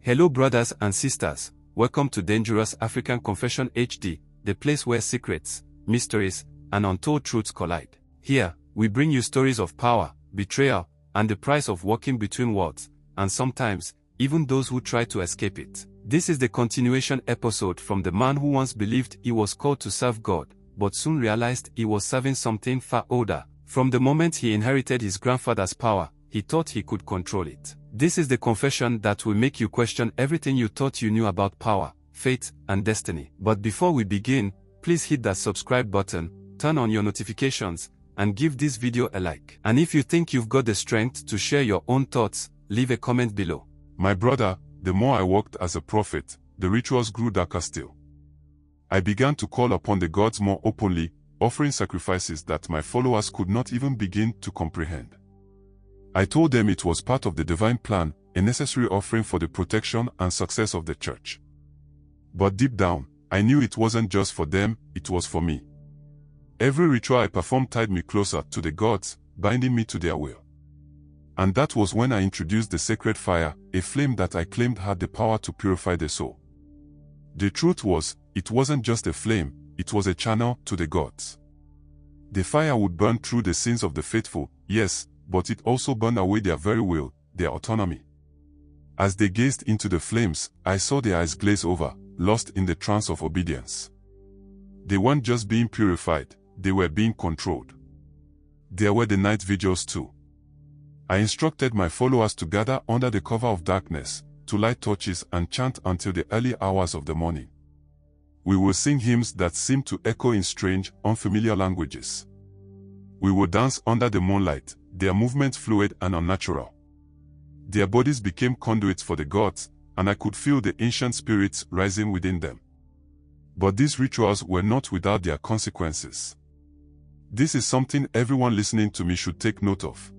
Hello brothers and sisters, welcome to Dangerous African Confession HD, the place where secrets, mysteries, and untold truths collide. Here, we bring you stories of power, betrayal, and the price of walking between worlds, and sometimes, even those who try to escape it. This is the continuation episode from the man who once believed he was called to serve God, but soon realized he was serving something far older. From the moment he inherited his grandfather's power, he thought he could control it. This is the confession that will make you question everything you thought you knew about power, faith, and destiny. But before we begin, please hit that subscribe button, turn on your notifications, and give this video a like. And if you think you've got the strength to share your own thoughts, leave a comment below. My brother, the more I walked as a prophet, the rituals grew darker still. I began to call upon the gods more openly, offering sacrifices that my followers could not even begin to comprehend. I told them it was part of the divine plan, a necessary offering for the protection and success of the church. But deep down, I knew it wasn't just for them, it was for me. Every ritual I performed tied me closer to the gods, binding me to their will. And that was when I introduced the sacred fire, a flame that I claimed had the power to purify the soul. The truth was, it wasn't just a flame, it was a channel to the gods. The fire would burn through the sins of the faithful, yes, but it also burned away their very will, their autonomy. As they gazed into the flames, I saw their eyes glaze over, lost in the trance of obedience. They weren't just being purified, they were being controlled. There were the night vigils too. I instructed my followers to gather under the cover of darkness, to light torches and chant until the early hours of the morning. We would sing hymns that seemed to echo in strange, unfamiliar languages. We would dance under the moonlight, their movements fluid and unnatural. Their bodies became conduits for the gods, and I could feel the ancient spirits rising within them. But these rituals were not without their consequences. This is something everyone listening to me should take note of.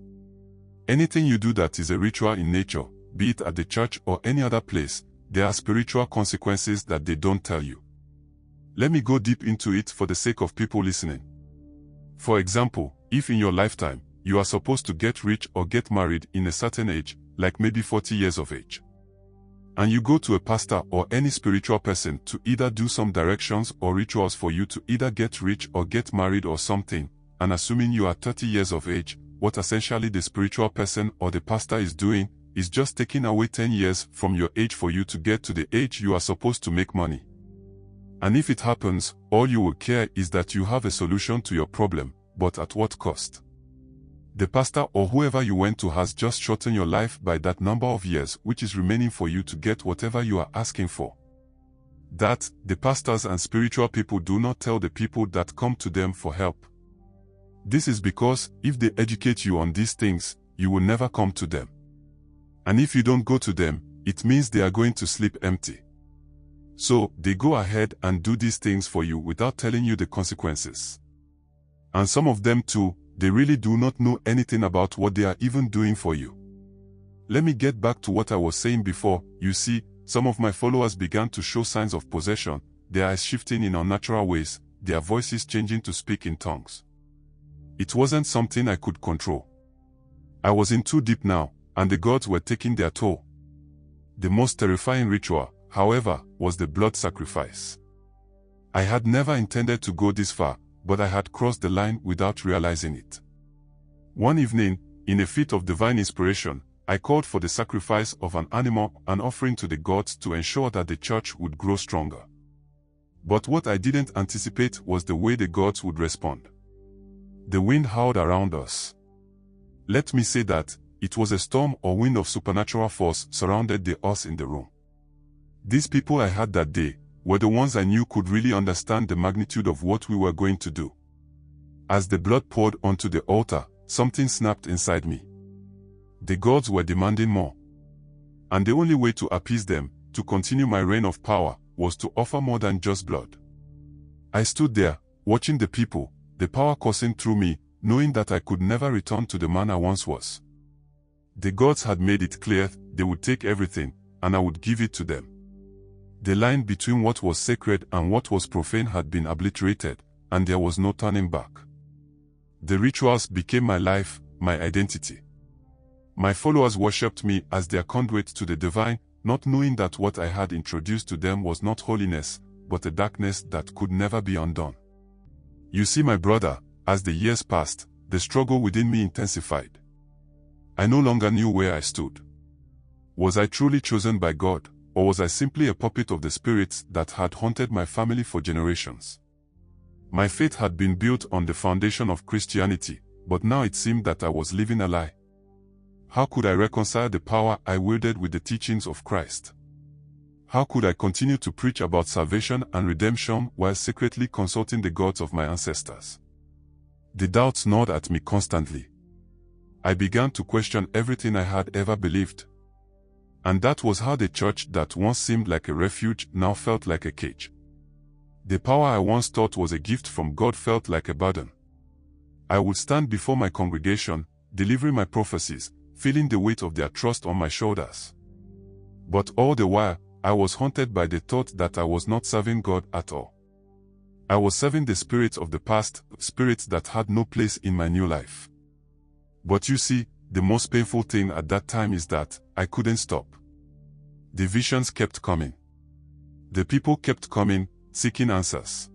Anything you do that is a ritual in nature, be it at the church or any other place, there are spiritual consequences that they don't tell you. Let me go deep into it for the sake of people listening. For example, if in your lifetime, you are supposed to get rich or get married in a certain age, like maybe 40 years of age, and you go to a pastor or any spiritual person to either do some directions or rituals for you to either get rich or get married or something, and assuming you are 30 years of age, what essentially the spiritual person or the pastor is doing is just taking away 10 years from your age for you to get to the age you are supposed to make money. And if it happens, all you will care is that you have a solution to your problem, but at what cost? The pastor or whoever you went to has just shortened your life by that number of years which is remaining for you to get whatever you are asking for. That, the pastors and spiritual people do not tell the people that come to them for help. This is because, if they educate you on these things, you will never come to them. And if you don't go to them, it means they are going to sleep empty. So, they go ahead and do these things for you without telling you the consequences. And some of them too, they really do not know anything about what they are even doing for you. Let me get back to what I was saying before. You see, some of my followers began to show signs of possession, their eyes shifting in unnatural ways, their voices changing to speak in tongues. It wasn't something I could control. I was in too deep now, and the gods were taking their toll. The most terrifying ritual, however, was the blood sacrifice. I had never intended to go this far, but I had crossed the line without realizing it. One evening, in a fit of divine inspiration, I called for the sacrifice of an animal, an offering to the gods to ensure that the church would grow stronger. But what I didn't anticipate was the way the gods would respond. The wind howled around us. Let me say that, it was a storm or wind of supernatural force surrounded us in the room. These people I had that day were the ones I knew could really understand the magnitude of what we were going to do. As the blood poured onto the altar, something snapped inside me. The gods were demanding more. And the only way to appease them, to continue my reign of power, was to offer more than just blood. I stood there, watching the people, the power coursing through me, knowing that I could never return to the man I once was. The gods had made it clear they would take everything, and I would give it to them. The line between what was sacred and what was profane had been obliterated, and there was no turning back. The rituals became my life, my identity. My followers worshipped me as their conduit to the divine, not knowing that what I had introduced to them was not holiness, but a darkness that could never be undone. You see, my brother, as the years passed, the struggle within me intensified. I no longer knew where I stood. Was I truly chosen by God, or was I simply a puppet of the spirits that had haunted my family for generations? My faith had been built on the foundation of Christianity, but now it seemed that I was living a lie. How could I reconcile the power I wielded with the teachings of Christ? How could I continue to preach about salvation and redemption while secretly consulting the gods of my ancestors? The doubts gnawed at me constantly. I began to question everything I had ever believed. And that was how the church that once seemed like a refuge now felt like a cage. The power I once thought was a gift from God felt like a burden. I would stand before my congregation, delivering my prophecies, feeling the weight of their trust on my shoulders. But all the while, I was haunted by the thought that I was not serving God at all. I was serving the spirits of the past, spirits that had no place in my new life. But you see, the most painful thing at that time is that I couldn't stop. The visions kept coming. The people kept coming, seeking answers.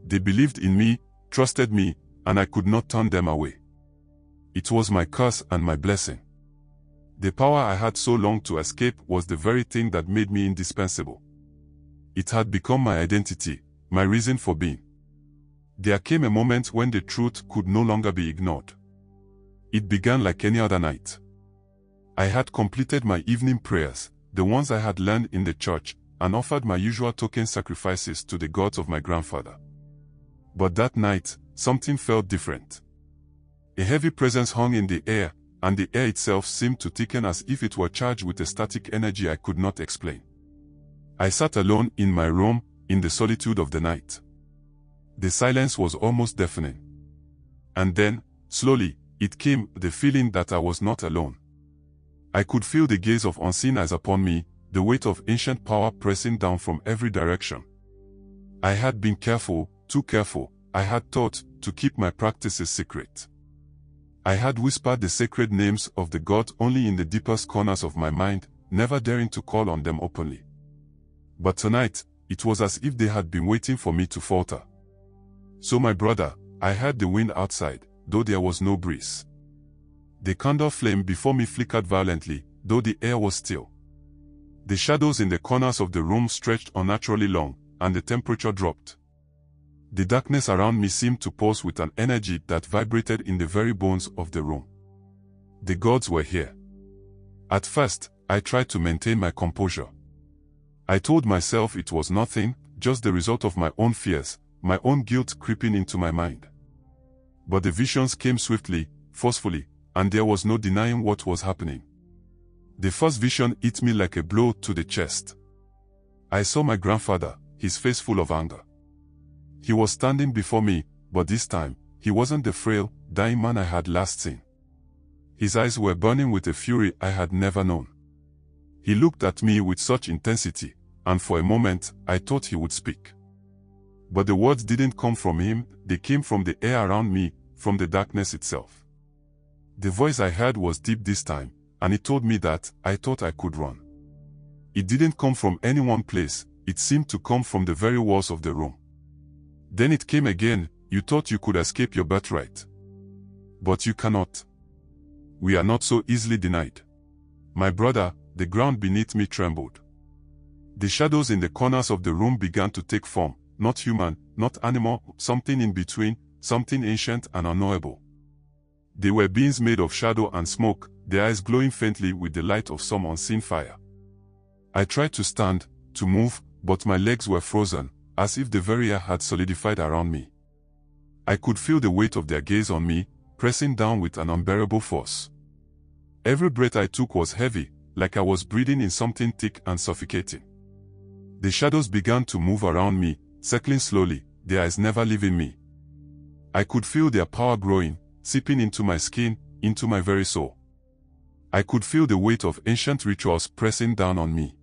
They believed in me, trusted me, and I could not turn them away. It was my curse and my blessing. The power I had so longed to escape was the very thing that made me indispensable. It had become my identity, my reason for being. There came a moment when the truth could no longer be ignored. It began like any other night. I had completed my evening prayers, the ones I had learned in the church, and offered my usual token sacrifices to the gods of my grandfather. But that night, something felt different. A heavy presence hung in the air, and the air itself seemed to thicken as if it were charged with a static energy I could not explain. I sat alone in my room, in the solitude of the night. The silence was almost deafening. And then, slowly, it came, the feeling that I was not alone. I could feel the gaze of unseen eyes upon me, the weight of ancient power pressing down from every direction. I had been careful, too careful, I had thought, to keep my practices secret. I had whispered the sacred names of the gods only in the deepest corners of my mind, never daring to call on them openly. But tonight, it was as if they had been waiting for me to falter. So my brother, I heard the wind outside, though there was no breeze. The candle flame before me flickered violently, though the air was still. The shadows in the corners of the room stretched unnaturally long, and the temperature dropped. The darkness around me seemed to pulse with an energy that vibrated in the very bones of the room. The gods were here. At first, I tried to maintain my composure. I told myself it was nothing, just the result of my own fears, my own guilt creeping into my mind. But the visions came swiftly, forcefully, and there was no denying what was happening. The first vision hit me like a blow to the chest. I saw my grandfather, his face full of anger. He was standing before me, but this time, he wasn't the frail, dying man I had last seen. His eyes were burning with a fury I had never known. He looked at me with such intensity, and for a moment, I thought he would speak. But the words didn't come from him, they came from the air around me, from the darkness itself. The voice I heard was deep this time, and it told me that I thought I could run. It didn't come from any one place, it seemed to come from the very walls of the room. Then it came again, you thought you could escape your birthright. But you cannot. We are not so easily denied. My brother, the ground beneath me trembled. The shadows in the corners of the room began to take form, not human, not animal, something in between, something ancient and unknowable. They were beings made of shadow and smoke, their eyes glowing faintly with the light of some unseen fire. I tried to stand, to move, but my legs were frozen, as if the very air had solidified around me. I could feel the weight of their gaze on me, pressing down with an unbearable force. Every breath I took was heavy, like I was breathing in something thick and suffocating. The shadows began to move around me, circling slowly, their eyes never leaving me. I could feel their power growing, seeping into my skin, into my very soul. I could feel the weight of ancient rituals pressing down on me.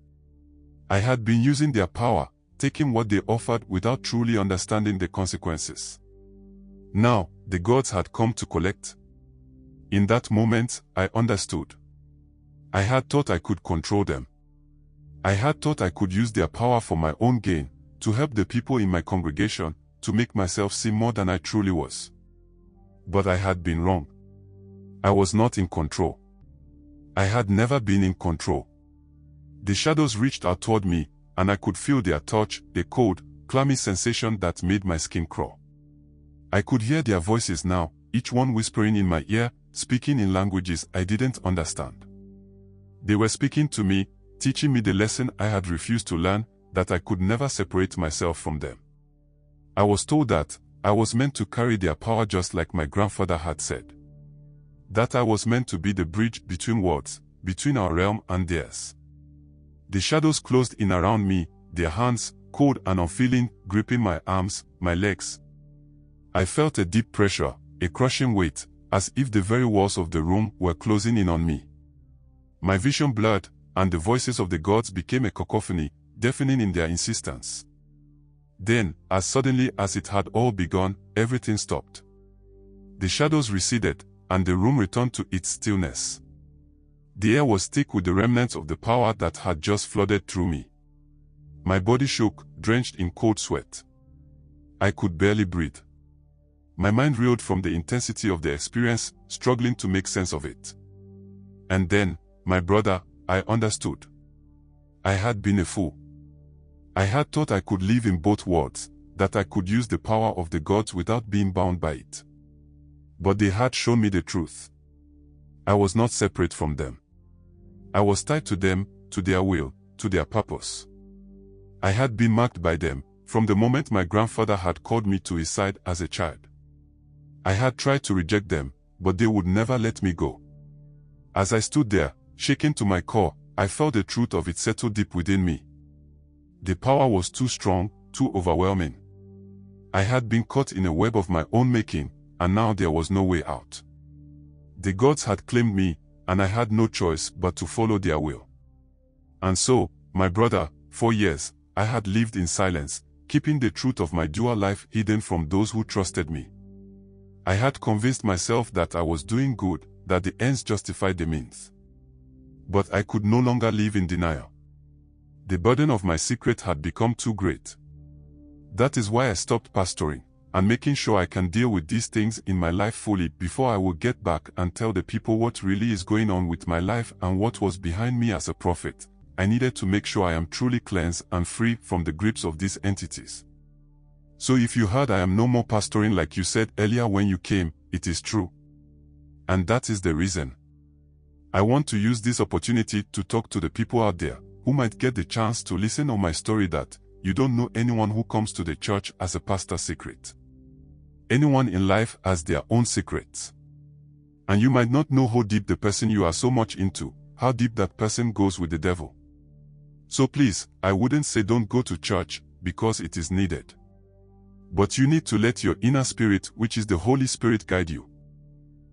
I had been using their power, taking what they offered without truly understanding the consequences. Now, the gods had come to collect. In that moment, I understood. I had thought I could control them. I had thought I could use their power for my own gain, to help the people in my congregation, to make myself seem more than I truly was. But I had been wrong. I was not in control. I had never been in control. The shadows reached out toward me, and I could feel their touch, a cold, clammy sensation that made my skin crawl. I could hear their voices now, each one whispering in my ear, speaking in languages I didn't understand. They were speaking to me, teaching me the lesson I had refused to learn, that I could never separate myself from them. I was told that I was meant to carry their power just like my grandfather had said. That I was meant to be the bridge between worlds, between our realm and theirs. The shadows closed in around me, their hands, cold and unfeeling, gripping my arms, my legs. I felt a deep pressure, a crushing weight, as if the very walls of the room were closing in on me. My vision blurred, and the voices of the gods became a cacophony, deafening in their insistence. Then, as suddenly as it had all begun, everything stopped. The shadows receded, and the room returned to its stillness. The air was thick with the remnants of the power that had just flooded through me. My body shook, drenched in cold sweat. I could barely breathe. My mind reeled from the intensity of the experience, struggling to make sense of it. And then, my brother, I understood. I had been a fool. I had thought I could live in both worlds, that I could use the power of the gods without being bound by it. But they had shown me the truth. I was not separate from them. I was tied to them, to their will, to their purpose. I had been marked by them, from the moment my grandfather had called me to his side as a child. I had tried to reject them, but they would never let me go. As I stood there, shaken to my core, I felt the truth of it settle deep within me. The power was too strong, too overwhelming. I had been caught in a web of my own making, and now there was no way out. The gods had claimed me, and I had no choice but to follow their will. And so, my brother, for years, I had lived in silence, keeping the truth of my dual life hidden from those who trusted me. I had convinced myself that I was doing good, that the ends justified the means. But I could no longer live in denial. The burden of my secret had become too great. That is why I stopped pastoring, and making sure I can deal with these things in my life fully before I will get back and tell the people what really is going on with my life and what was behind me as a prophet. I needed to make sure I am truly cleansed and free from the grips of these entities. So if you heard I am no more pastoring like you said earlier when you came, it is true. And that is the reason. I want to use this opportunity to talk to the people out there who might get the chance to listen on my story that you don't know anyone who comes to the church as a pastor's secret. Anyone in life has their own secrets. And you might not know how deep the person you are so much into, how deep that person goes with the devil. So please, I wouldn't say don't go to church, because it is needed. But you need to let your inner spirit, which is the Holy Spirit, guide you.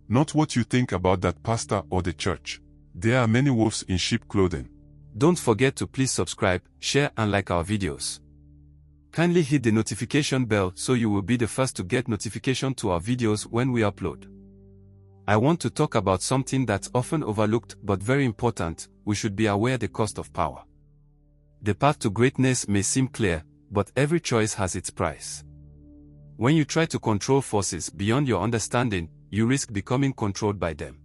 Not what you think about that pastor or the church. There are many wolves in sheep clothing. Don't forget to please subscribe, share and like our videos. Kindly hit the notification bell so you will be the first to get notification to our videos when we upload. I want to talk about something that's often overlooked but very important. We should be aware the cost of power. The path to greatness may seem clear, but every choice has its price. When you try to control forces beyond your understanding, you risk becoming controlled by them.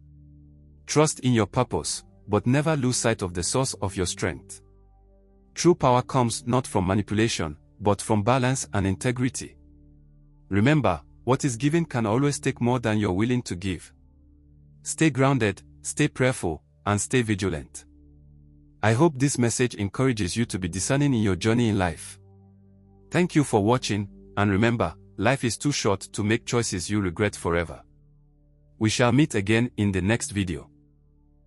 Trust in your purpose, but never lose sight of the source of your strength. True power comes not from manipulation, but from balance and integrity. Remember, what is given can always take more than you're willing to give. Stay grounded, stay prayerful, and stay vigilant. I hope this message encourages you to be discerning in your journey in life. Thank you for watching, and remember, life is too short to make choices you regret forever. We shall meet again in the next video.